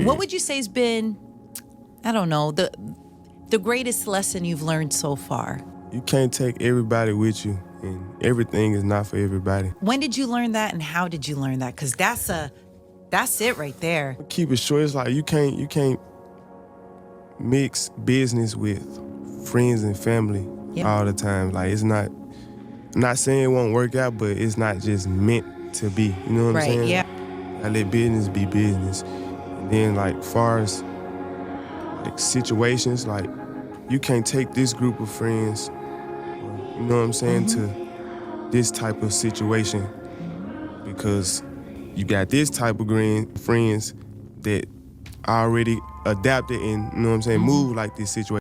What would you say has been, I don't know, the greatest lesson you've learned so far? You can't take everybody with you, and everything is not for everybody. When did you learn that, and how did you learn that? Because that's it right there. Keep it short. It's like you can't mix business with friends and family all the time. Like, it's not, I'm not saying it won't work out, but it's not just meant to be. You know what I'm saying? Right, yeah. I let business be business. And then, like, far as like situations, like, you can't take this group of friends, you know what I'm saying, to this type of situation, because you got this type of friends that already adapted and, you know what I'm saying, move like this situation.